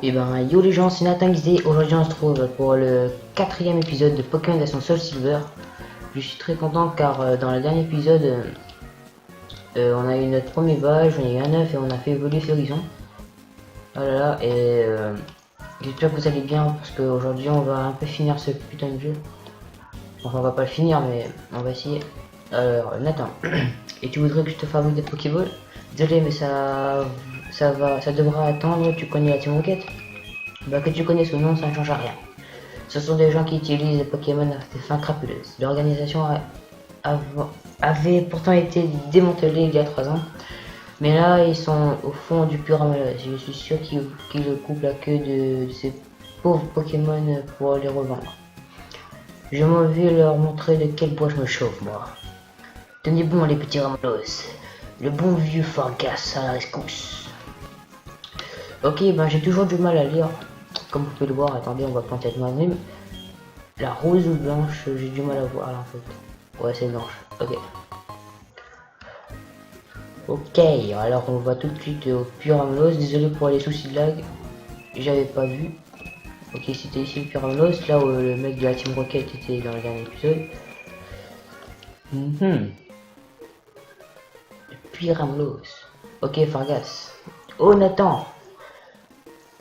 Et ben yo les gens, c'est Nathan Guizé. Aujourd'hui on se trouve pour le quatrième épisode de Pokémon Version Soul Silver. Je suis très content car dans le dernier épisode on a eu notre premier badge, on a eu un œuf et on a fait évoluer Ferrison. Voilà et j'espère que vous allez bien parce qu'aujourd'hui on va un peu finir ce putain de jeu. Enfin on va pas le finir mais on va essayer. Alors Nathan, et tu voudrais que je te fabrique des Pokéballs? Désolé mais ça devra attendre, tu connais la Team Rocket? Bah que tu connaisses ou non, ça ne change rien. Ce sont des gens qui utilisent les Pokémon à des fins crapuleuses. L'organisation avait pourtant été démantelée il y a 3 ans. Mais là, ils sont au fond du pur amalgame. Je suis sûr qu'ils coupent la queue de ces pauvres Pokémon pour les revendre. Je m'en vais leur montrer de quel bois je me chauffe, moi. Tenez bon, les petits Ramolos. Le bon vieux Fargas à la rescousse. Ok, ben j'ai toujours du mal à lire. Comme vous pouvez le voir, attendez, on va planter avec moi-même. La rose ou blanche, j'ai du mal à voir là en fait. Ouais, c'est blanche. Ok. Ok, alors on va tout de suite au Pyramelos. Désolé pour les soucis de lag. J'avais pas vu. Ok, c'était ici le Pyramelos, là où le mec de la Team Rocket était dans le dernier épisode. Le Pyramelos. Ok, Fargas. Oh Nathan.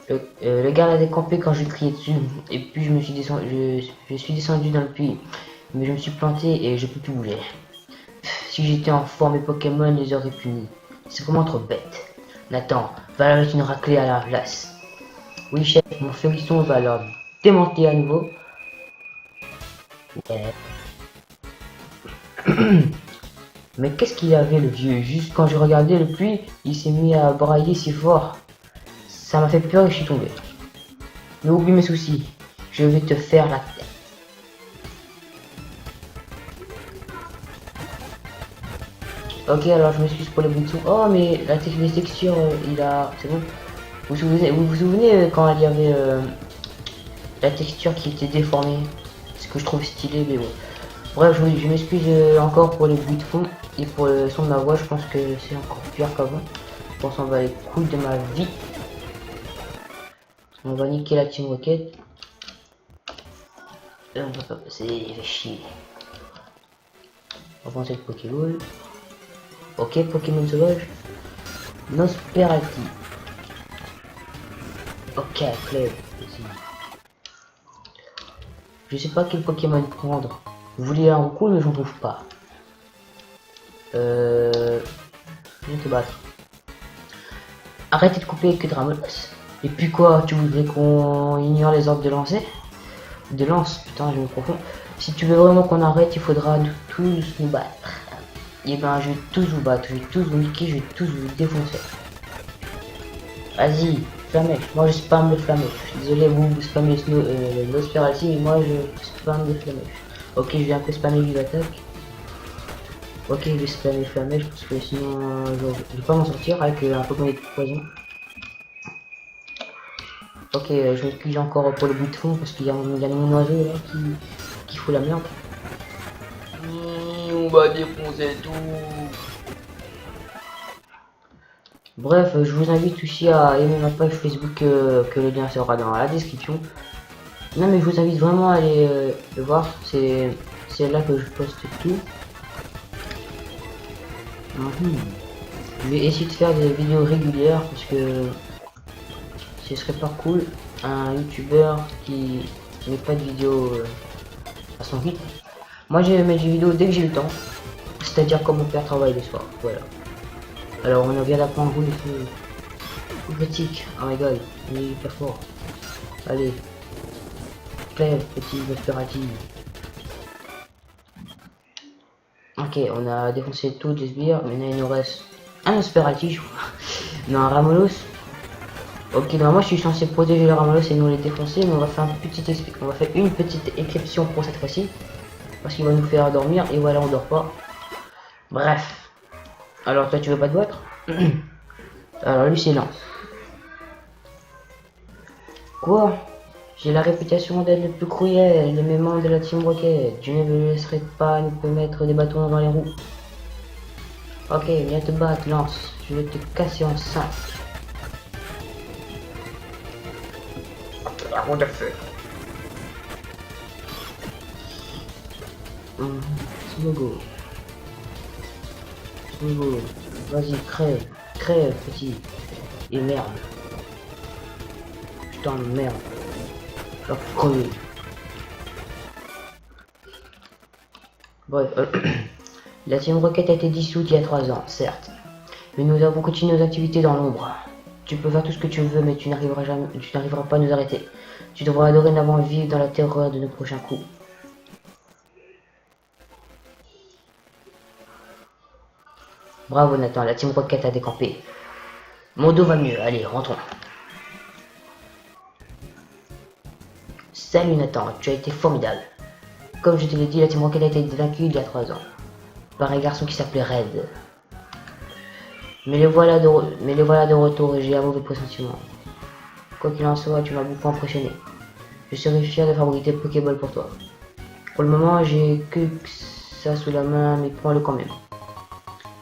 Le gars l'a décampé quand je criais dessus. Et puis je me suis descendu, je suis descendu dans le puits. Mais je me suis planté et je peux plus bouger. Si j'étais en forme, mes Pokémon les auraient punis. C'est vraiment trop bête. Nathan, va leur mettre une raclée à la place. Oui chef, mon Ferrisson va leur démanteler à nouveau. Ouais. Mais qu'est-ce qu'il avait le vieux? Juste quand je regardais le puits, il s'est mis à brailler si fort. Ça m'a fait peur et je suis tombé. Mais oublie mes soucis, je vais te faire la tête. Ok, alors je m'excuse pour les bruits de son. Oh, mais les textures, il a... C'est bon. Vous souvenez quand il y avait la texture qui était déformée? Ce que je trouve stylé, mais bon. Bref, je m'excuse encore pour les bruits de fond et pour le son de ma voix. Je pense que c'est encore pire qu'avant. Je pense qu'on va les couilles de ma vie. On va niquer la Team Rocket. Et on va pas passer, il fait chier. On va penser le Pokéball. Ok, Pokémon sauvage. Nosferatu. Ok, Clay. Je sais pas quel Pokémon prendre. Vous voulez un coup, mais j'en trouve pas. Je vais te battre. Arrêtez de couper avec que de Ramolos. Et puis quoi, tu voudrais qu'on ignore les ordres de lancer? De lance, putain, je me confonds. Si tu veux vraiment qu'on arrête, il faudra tous nous battre. Et ben, je vais tous vous battre, je vais tous vous niquer, je vais tous vous défoncer. Vas-y, flamèche. Moi, je spam le flamèche. Je suis désolé, vous spammez Nosferatu, mais moi, je spam le flamèche. Ok, je vais un peu spammer vive attaque. Ok, je vais spammer flamèche parce que sinon, je vais pas m'en sortir avec un Pokémon de poison. Ok, je m'excuse encore pour le bruit de fond parce qu'il y a mon oiseau là qui fout la merde. On va défoncer tout. Bref, je vous invite aussi à aimer ma page Facebook que le lien sera dans la description. Non mais je vous invite vraiment à aller le voir, c'est là que je poste tout. Je vais essayer de faire des vidéos régulières parce que ce serait pas cool un youtubeur qui met pas de vidéos à son rythme. Moi je vais mettre des vidéos dès que j'ai le temps, c'est-à-dire comme mon père travaille le soir, voilà. Alors on vient d'apprendre vous les feux critique, oh my god, il est hyper fort. Allez, play petit Nosferatu. Ok, on a défoncé toutes les sbires, maintenant il nous reste un Nosferatu, je crois. Non, un Ramolos. Ok, normalement je suis censé protéger le Ramolos et nous les défoncer, mais on va faire une petite exception pour cette fois-ci. Parce qu'il va nous faire dormir, et voilà, on dort pas. Bref. Alors toi tu veux pas te battre? Alors lui c'est lent. Quoi? J'ai la réputation d'être le plus cruel de mes membres de la Team Rocket. Je ne me laisserai pas nous mettre des bâtons dans les roues. Ok, viens te battre, lance. Je vais te casser en 5. c'est la roue de feu. Smogo. Smogo. Vas-y, crève. Crève, petit. Et merde. Putain de merde. Je vais crever. Bref, la Team Rocket a été dissoute il y a 3 ans, certes. Mais nous avons continué nos activités dans l'ombre. Tu peux faire tout ce que tu veux, mais tu n'arriveras pas à nous arrêter. Tu devras dorénavant vivre dans la terreur de nos prochains coups. Bravo Nathan, la Team Rocket a décampé. Mon dos va mieux, allez, rentrons. Salut Nathan, tu as été formidable. Comme je te l'ai dit, la Team Rocket a été vaincue il y a 3 ans. Par un garçon qui s'appelait Red. Mais les voilà de retour et j'ai un mauvais pressentiment. Quoi qu'il en soit, tu m'as beaucoup impressionné. Je serai fier de fabriquer le Pokéball pour toi. Pour le moment, j'ai que ça sous la main, mais prends-le quand même.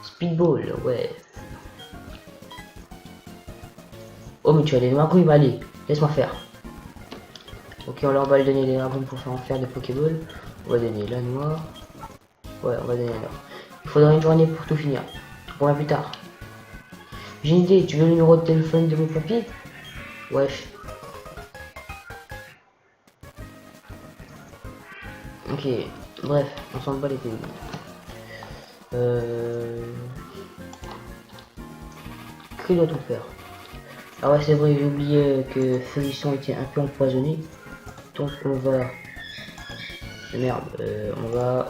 Speedball, ouais. Oh, mais tu as des marques, bah allez, laisse-moi faire. Ok, on leur va donner les dragons pour en faire des Pokéballs. On va donner la noire. Ouais, on va donner la noire. Il faudra une journée pour tout finir. Pour plus tard. J'ai une idée, tu veux le numéro de téléphone de mon papy? Wesh. Ok, bref, on s'en bat les couilles. Que doit-on faire? Ah ouais, c'est vrai, j'ai oublié que Feuillisson était un peu empoisonné. Donc on va... Merde, on va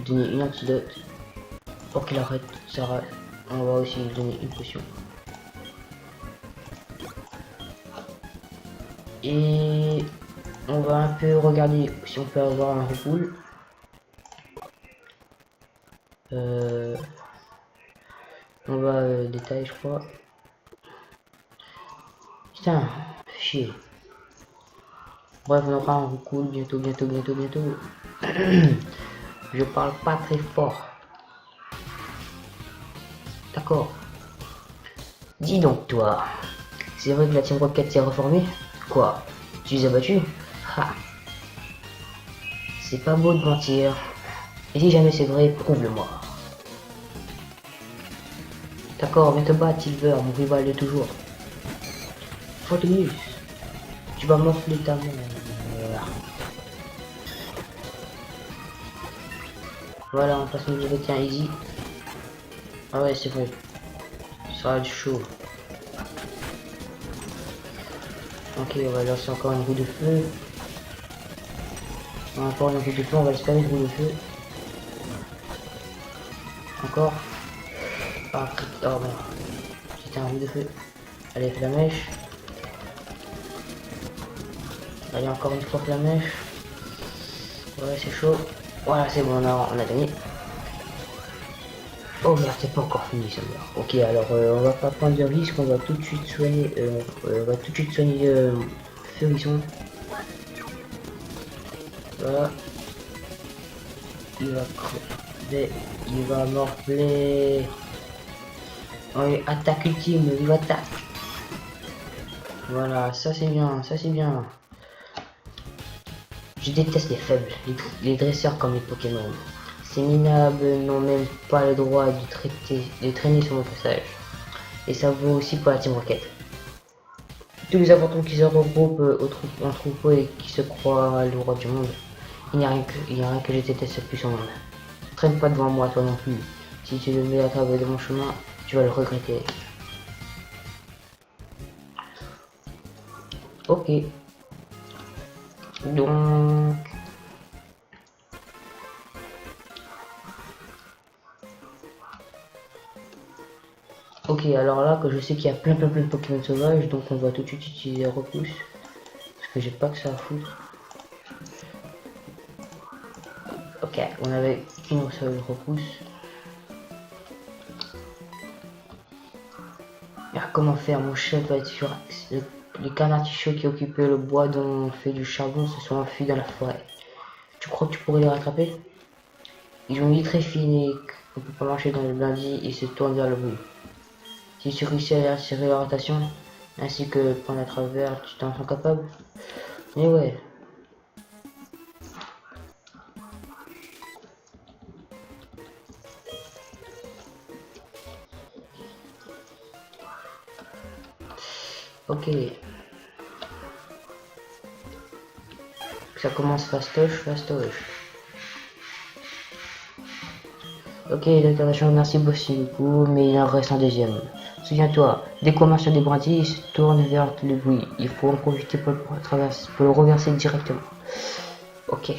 donner une antidote pour qu'il arrête ça. On va aussi lui donner une potion. Et on va un peu regarder si on peut avoir un repoule. On va détailler, je crois. Putain, chier. Bref, on aura un recool bientôt. Je parle pas très fort. D'accord. Dis donc toi, c'est vrai que la Team Rocket s'est reformée? Quoi? Tu les as battus? Ha. C'est pas beau de mentir. Et si jamais c'est vrai, prouve-le-moi. D'accord, viens te battre, Silver, mon rival de toujours. Fortunus, tu vas m'offrir ta mère. Voilà, on passe au niveau tiens, easy. Ah ouais, c'est bon. Ça va être chaud. Ok, on va lancer encore une roue de feu. Encore une roue de feu, on va espérer une roue de feu. Encore. Ah, oh merde. C'était un roue de feu. Allez, flamèche. Allez, encore une fois flamèche. Ouais, c'est chaud. Voilà, c'est bon, on a gagné. Oh merde, c'est pas encore fini ça meurt. Ok, alors on va pas prendre de risque, on va tout de suite soigner. Feuillisson. Voilà. Il va crever, il va morfler. Oui, attaque ultime, il attaque. Voilà, ça c'est bien, ça c'est bien. Je déteste les faibles, les dresseurs comme les Pokémon. Ces minables n'ont même pas le droit de traîner sur mon passage. Et ça vaut aussi pour la Team Rocket. Tous les affrontants qui se regroupent en troupeau et qui se croient le roi du monde. Il n'y a rien que je déteste plus au monde. Ne traîne pas devant moi, toi non plus. Si tu le mets à travers de mon chemin, tu vas le regretter. Ok. Donc... Ok, alors là que je sais qu'il y a plein de Pokémon sauvages, donc on va tout de suite utiliser repousse. Parce que j'ai pas que ça à foutre. Ok, on avait qu'une seule repousse. Alors, comment faire? Mon chef doit être sur axe. Les canards-tichots qui occupaient le bois dont on fait du charbon se sont enfuis dans la forêt. Tu crois que tu pourrais les rattraper? Ils ont une vie très fine et qu'on peut pas marcher dans le lundi et se tournent vers le bout. Si tu réussis à attirer leur attention, ainsi que prendre à travers, tu t'en sens capable. Mais ouais. Ok. Ça commence fastoche, fastoche. Ok, l'intervention, merci beaucoup, mais il en reste un deuxième. Souviens-toi, dès qu'on marche sur des brindilles, il se tourne vers le bruit. Il faut en profiter pour le reverser directement. Ok.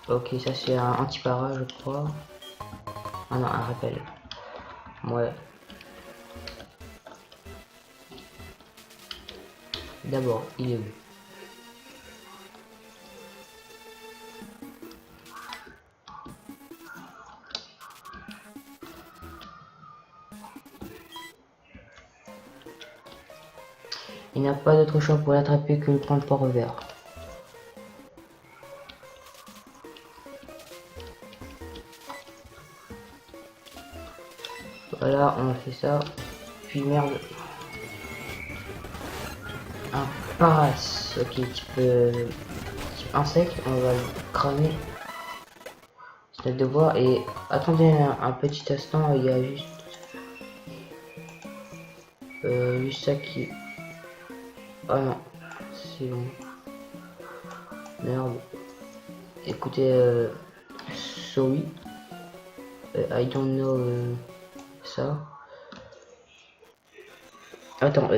Ok, ça c'est un anti-para, je crois. Ah non, un rappel. Ouais. D'abord, il est où? Il n'a pas d'autre choix pour l'attraper que de prendre par revers. Voilà, on a fait ça. Puis merde. Un paras. Ok, type insecte, on va le cramer. C'est notre devoir. Et attendez un petit instant, il y a juste ça qui. Ah non, c'est bon. Merde. Écoutez, sorry. I don't know ça. Attends.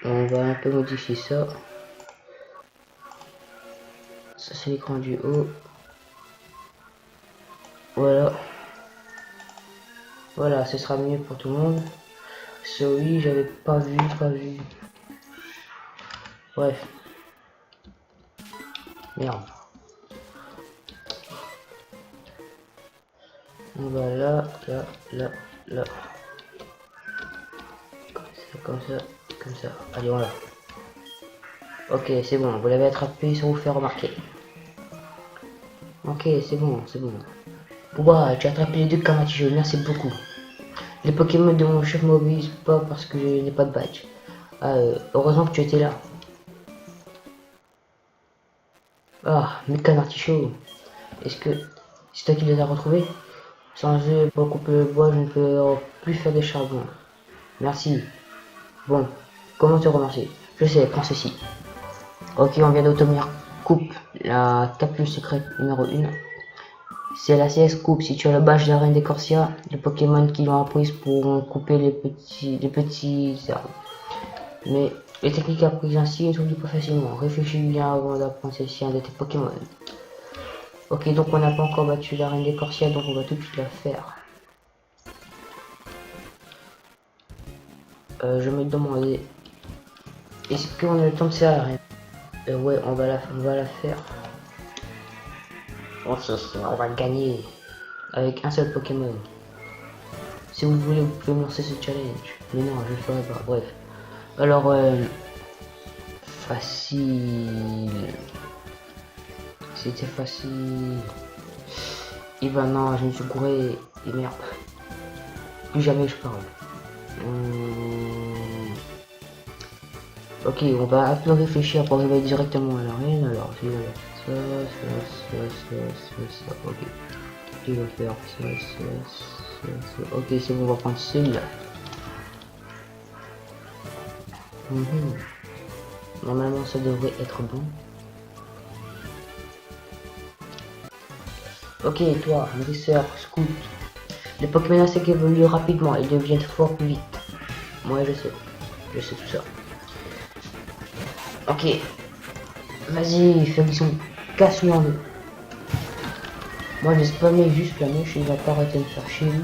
On va un peu modifier ça. Ça c'est l'écran du haut. Voilà. Voilà, ce sera mieux pour tout le monde. Sorry, j'avais pas vu. Bref. Merde. On va là. Comme ça. Allez, voilà. Ok, c'est bon, vous l'avez attrapé sans vous faire remarquer. Ok, c'est bon. Ouah, tu as attrapé les deux Kamaticho, merci beaucoup. Les Pokémon de mon chef m'obéissent pas parce que je n'ai pas de badge. Ah, heureusement que tu étais là. Ah, mes Kamaticho. Est-ce que c'est toi qui les as retrouvés? Sans eux, pour couper le bois, je ne peux plus faire de charbon. Merci. Bon, comment te remercier? Je sais, prends ceci. Ok, on vient d'obtenir coupe, la capsule secrète numéro 1. C'est la CS coupe. Si tu as le badge de la reine des Corsia, les Pokémon qui l'ont apprise pourront couper les petits arbres. Mais les techniques apprises ainsi ne s'oublient pas facilement. Réfléchis bien avant d'apprendre celle-ci à un de tes Pokémon. Ok, donc on n'a pas encore battu la reine des Corsia, donc on va tout de suite la faire. Je me demandais, est-ce qu'on a le temps de faire la reine? Ouais, on va la faire. On va gagner avec un seul Pokémon. Si vous voulez, vous pouvez me lancer ce challenge. Mais non, je le ferai pas. Bref. Alors, facile. C'était facile. Et ben non, je me suis gouré. Et merde. Plus jamais je parle. Ok, on va un peu réfléchir pour arriver directement à l'arène. Alors, je vais ça. Ok. Je vais faire ça. Ok, c'est bon, on va prendre celui-là. Normalement, ça devrait être bon. Ok, toi, nourrisseur, scout. Les Pokémon insectes évoluent rapidement et deviennent forts plus vite. Moi, je sais tout ça. Ok, vas-y, fais qu'ils sont casse-lui en deux. Moi, j'ai spammé juste la mouche, il va pas arrêter de faire chier lui.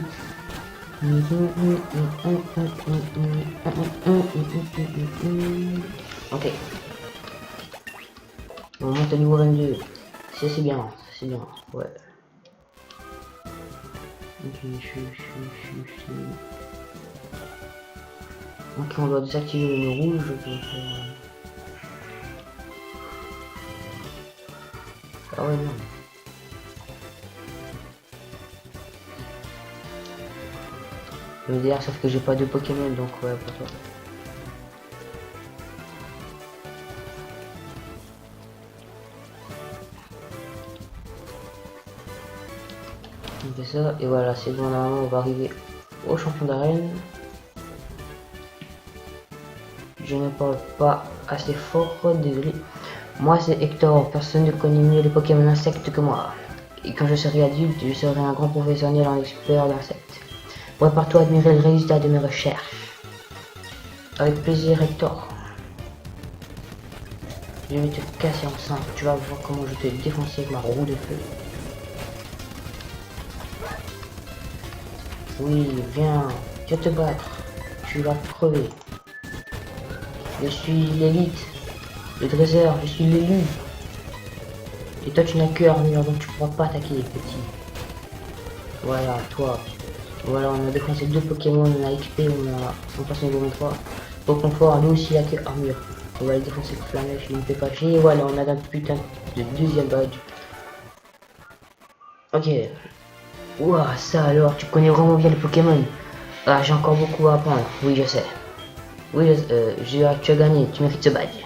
Ok. On monte à niveau 22. Ça c'est bien, ouais. Ok, ok, on doit désactiver le nœud rouge. Ah ouais, non. MDR, sauf que j'ai pas de Pokémon, donc ouais, pour toi. On fait ça, et voilà, c'est bon, normalement on va arriver au champion d'arène. Je ne parle pas assez fort, désolé. Moi c'est Hector, personne ne connaît mieux les Pokémon insectes que moi. Et quand je serai adulte, je serai un grand professionnel en expert d'insectes. Prépare-toi à admirer le résultat de mes recherches. Avec plaisir Hector. Je vais te casser en 5, tu vas voir comment je te défoncer avec ma roue de feu. Oui, viens te battre, tu vas crever. Je suis l'élite, le dresseur, je suis l'élu. Et toi tu n'as que armure, donc tu pourras pas attaquer les petits. Voilà, toi. Voilà, on a défoncé 2 Pokémon, on a XP, on passe niveau 23. Au confort, lui aussi il a que armure. On va le défoncer avec Flamèche, il ne fait pas chier. Et voilà, on a un putain de deuxième badge. Ok. Ouah, ça alors, tu connais vraiment bien les Pokémon. Ah, j'ai encore beaucoup à apprendre. Oui, je sais. Oui, tu as gagné, tu mérites ce badge.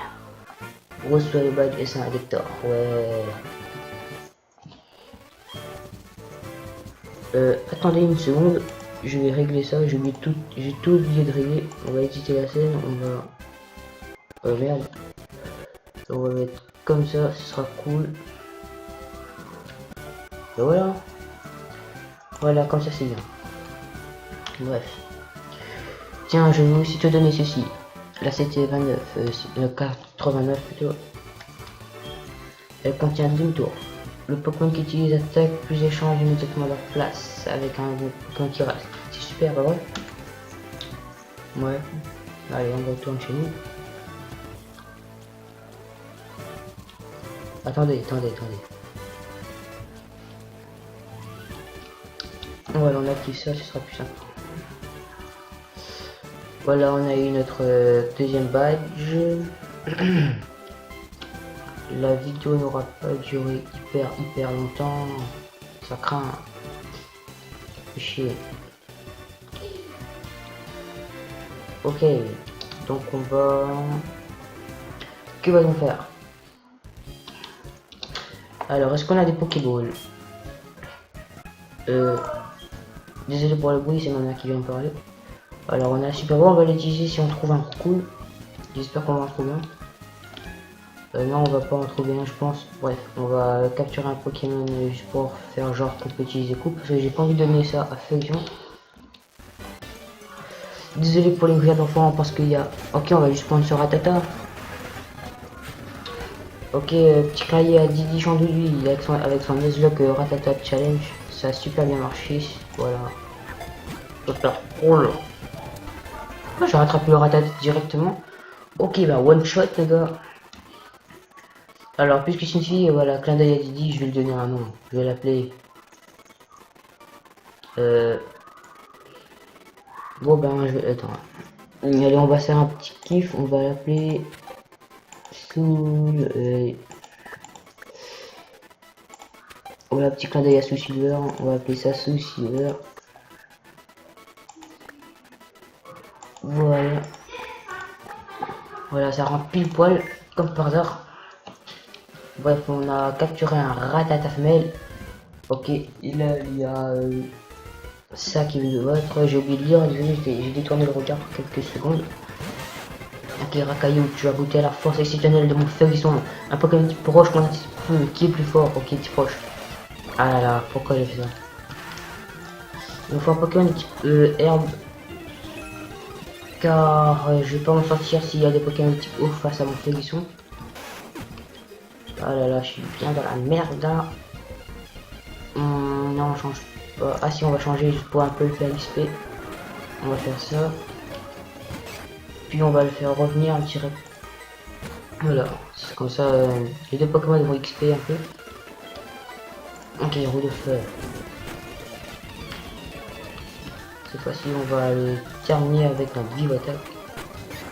Reçois le badge S1 Hector. Ouais. Attendez une seconde, je vais régler ça, j'ai tout oublié de régler. On va éditer la scène, on va... Oh merde. On va mettre comme ça, ce sera cool. Et voilà. Voilà, comme ça c'est bien. Bref. Tiens, je vais aussi te donner ceci. La CT29, 89 plutôt. Elle contient demi-tour. Le Pokémon qui utilise attaque plus échange immédiatement leur place avec un Pokémon qui reste. C'est super, pas vrai? Ouais. Allez, on retourne chez nous. Attendez. Voilà, on active ça, ce sera plus simple. Voilà, on a eu notre deuxième badge. La vidéo n'aura pas duré hyper longtemps. Ça craint. Chier. Ok, donc on va... Que va-t-on faire? Alors, est-ce qu'on a des Pokéballs? Désolé pour le bruit, c'est ma mère qui vient me parler. Alors, on a Super Ball, on va l'utiliser si on trouve un cool. J'espère qu'on va en trouver un. Non, on va pas en trouver un, je pense. Bref, on va capturer un Pokémon juste pour faire genre qu'on peut utiliser coupe, parce que j'ai pas envie de donner ça à Fusion. Désolé pour les bruits d'enfants, parce qu'il y a... Ok, on va juste prendre ce Rattata. Ok, petit cahier à Didi Chandouli avec son Nuzlocke Rattata Challenge. Ça a super bien marché, voilà. Super cool. Pourquoi j'ai rattrapé le Rattata directement? Ok, bah one shot les gars. Alors, puisque c'est une fille, voilà, clin d'œil à Didi, je vais lui donner un nom. Je vais l'appeler... Bon ben, je vais... Attends. Allez, on va faire un petit kiff, on va l'appeler... Soul... Voilà, petit clin d'œil à Soul Silver, on va appeler ça Soul Silver. Voilà. Voilà, ça rend pile poil, comme par hasard. Bref, on a capturé un Rattata femelle. Ok, il y a ça qui veut de votre. J'ai oublié de lire, désolé, j'ai détourné le regard pour quelques secondes. Ok, Rakaillou, tu as goûté à la force exceptionnelle de mon feuillisson. Un Pokémon type proche, mon type feu, qui est plus fort. Ok, type proche. Ah là là, pourquoi j'ai fait ça? Il me faut un Pokémon type herbe. Car je vais pas m'en sortir s'il y a des Pokémon type eau face à mon feuillisson. Ah là là, je suis bien dans la merde là. Non, on change pas. Ah si, on va changer juste pour un peu le faire XP. On va faire ça. Puis on va le faire revenir direct. Voilà, c'est comme ça, les deux Pokémon vont XP un peu. Ok, roue de feu. Cette fois-ci, on va le terminer avec notre vive attaque.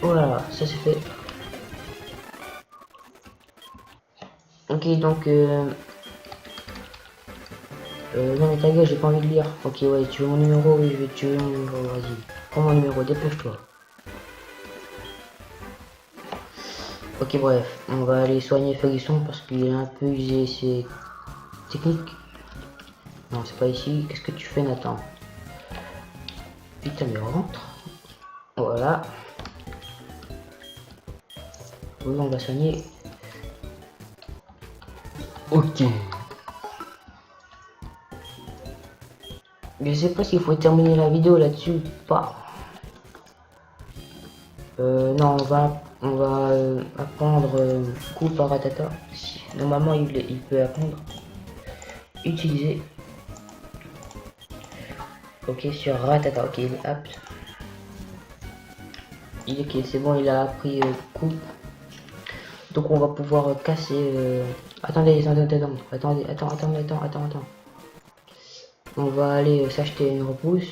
Voilà, ça c'est fait. Ok, donc Non mais ta gueule, j'ai pas envie de lire. Ok, ouais, tu veux mon numéro? Oui, tu veux mon numéro, vas-y. Prends mon numéro, dépêche-toi. Ok, bref, on va aller soigner Ferguson parce qu'il est un peu usé ses techniques. Non, c'est pas ici. Qu'est-ce que tu fais, Nathan? Putain, mais rentre. Voilà. Oui, on va soigner. Ok. Je sais pas s'il faut terminer la vidéo là-dessus ou pas. Non, on va apprendre coup par ratata. Normalement, il peut apprendre. Utiliser. Ok, sur ratata. Ok, il est apte. Ok, c'est bon, il a appris coup. Donc on va pouvoir casser. Attendez, attends. On va aller s'acheter une repousse.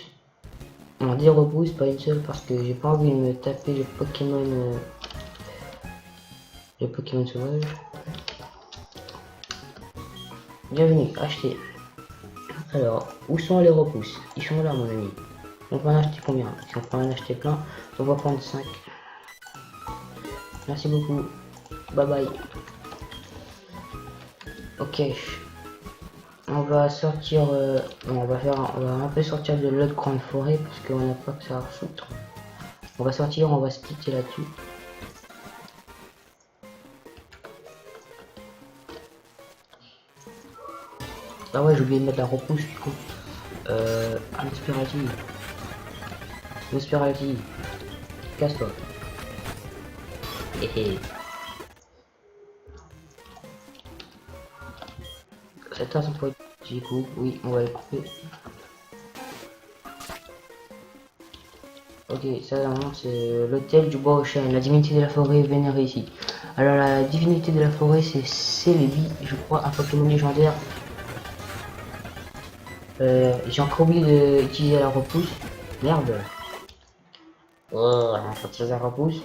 On dit repousse, pas une seule, parce que j'ai pas envie de me taper les Pokémon sauvages. Bienvenue, acheter. Alors, où sont les repousses? Ils sont là, mon ami. On va en acheter combien? Si on peut en acheter plein, on va prendre 5. Merci beaucoup. Bye bye. Ok. On va sortir. On va un peu sortir de l'autre grande forêt parce qu'on n'a pas que ça à foutre. On va sortir, on va se quitter là-dessus. Ah ouais, j'ai oublié de mettre la repousse du coup. Inspirati. Casse-toi. Hé. Cette tasse, on peut du coup, oui, on va le couper. Ok, ça normalement c'est l'hôtel du bois au chêne, la divinité de la forêt vénérée ici. Alors la divinité de la forêt c'est Celebi, je crois, un Pokémon légendaire. J'ai encore oublié d'utiliser la repousse. Merde. Oh, on va utiliser la repousse.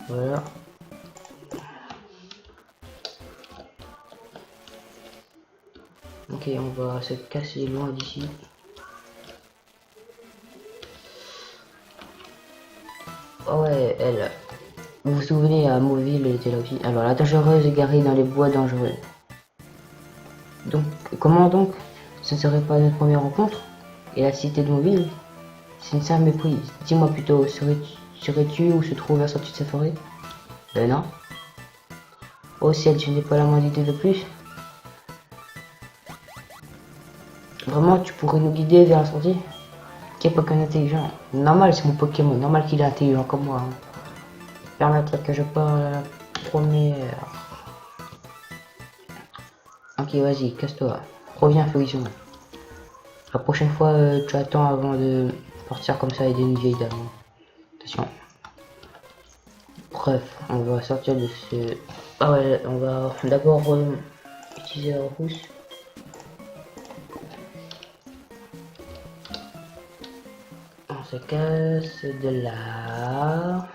Voilà. Ok, on va se casser loin d'ici. Oh ouais, elle. Vous vous souvenez, à Mauville, elle était là aussi. Alors, la dangereuse est garée dans les bois dangereux. Donc, comment donc? Ce ne serait pas notre première rencontre? Et la cité de Mauville? C'est une simple méprise. Dis-moi plutôt, serais-tu où se trouve la sortie de cette forêt? Non. Oh ciel, tu n'es pas la moindre idée de plus? Vraiment, tu pourrais nous guider vers la sortie? Quel Pokémon intelligent. Normal, c'est mon Pokémon. Normal qu'il est intelligent comme moi. Hein. Permettre que je parle à la première. Ok, vas-y, casse-toi. Reviens, Fouillon. La prochaine fois, tu attends avant de partir comme ça et aider une vieille dame. Attention. Bref, on va sortir de ce... Ah ouais, on va d'abord utiliser la repousse. On se casse de là.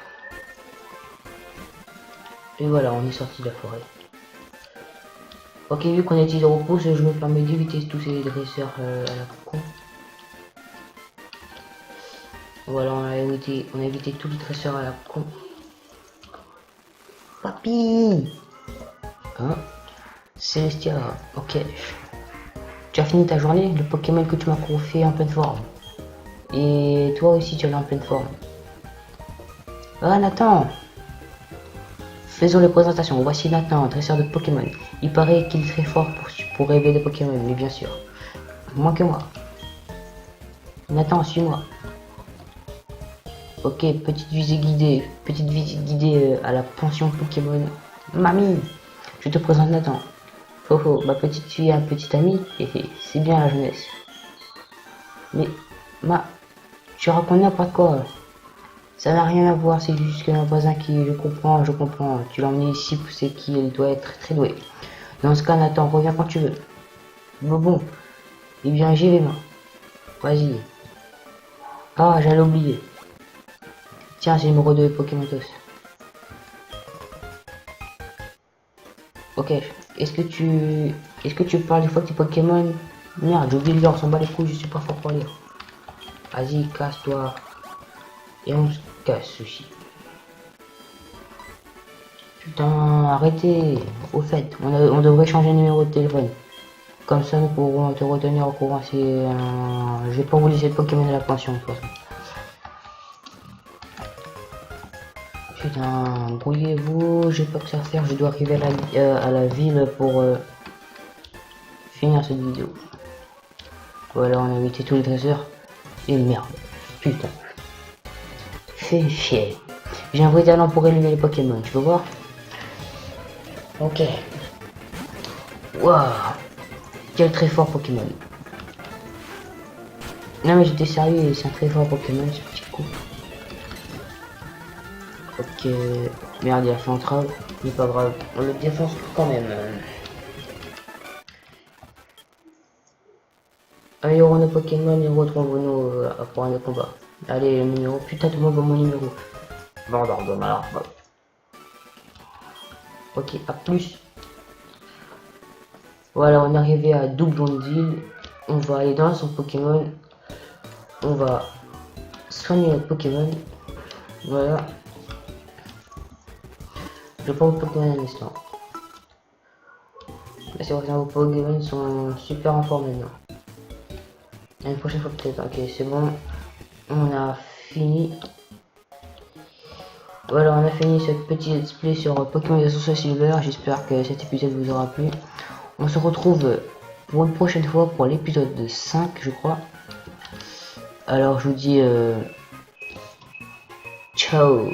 Et voilà, on est sorti de la forêt. Ok, vu qu'on a utilisé le repousse, je me permets d'éviter tous ces dresseurs à la con. Voilà, on a évité tous les dresseurs à la con. Papy! Hein? Célestia, ok. Tu as fini ta journée? Le Pokémon que tu m'as confié en pleine forme. Et toi aussi, tu es en pleine forme. Ah, Nathan! Faisons les présentations. Voici Nathan, dresseur de Pokémon. Il paraît qu'il est très fort pour rêver de Pokémon, mais bien sûr. Moins que moi. Nathan, suis-moi. Ok, petite visite guidée à la pension Pokémon. Mamie, je te présente Nathan. Oh oh, ma petite fille a un petit ami, et c'est bien la jeunesse. Mais, tu racontes n'importe quoi. Ça n'a rien à voir, c'est juste qu'un voisin qui, je comprends. Tu l'as emmené ici, c'est qu'il doit être très doué. Dans ce cas, Nathan, reviens quand tu veux. Bon, eh bien j'y vais moi. Vas-y. Ah, j'allais oublier. Tiens, c'est le numéro de Pokémon Toss. Ok, Est-ce que tu parles des fois que tes Pokémon? Merde, j'ai oublié de lire, on s'en bat les couilles, je suis pas fort pour lire. Vas-y, casse-toi. Et on se casse aussi. Putain, arrêtez. Au fait, on devrait changer de numéro de téléphone. Comme ça, nous pourrons te retenir au courant. Je vais pas vous laisser de Pokémon à la pension, de toute façon. Putain, brouillez-vous, j'ai pas que ça à faire, je dois arriver à la ville pour finir cette vidéo. Voilà, on a invité tous les dresseurs. Et merde, putain. Fais chier. J'ai un vrai talent pour éliminer les Pokémon, tu veux voir? Ok. Waouh. Quel très fort Pokémon. Non mais j'étais sérieux, c'est un très fort Pokémon ce petit coup. Ok. Merde, il a fait entrave. Mais pas grave, on le défonce quand même. Allez, on a Pokémon et retrouvons-nous pour un combat. Allez, le numéro. Putain, tout le monde voit mon numéro. Bon, alors. Ok, à plus. Voilà, on est arrivé à Doublondil. On va aller dans son Pokémon. On va soigner notre Pokémon. Voilà. Je prends le Pokémon à l'instant. Là, c'est vrai que vos Pokémon sont super en forme maintenant. Une prochaine fois peut-être. Ok, c'est bon. On a fini. Voilà, on a fini ce petit let's play sur Pokémon Ascension Silver. J'espère que cet épisode vous aura plu. On se retrouve pour une prochaine fois pour l'épisode 5, je crois. Alors, je vous dis ciao.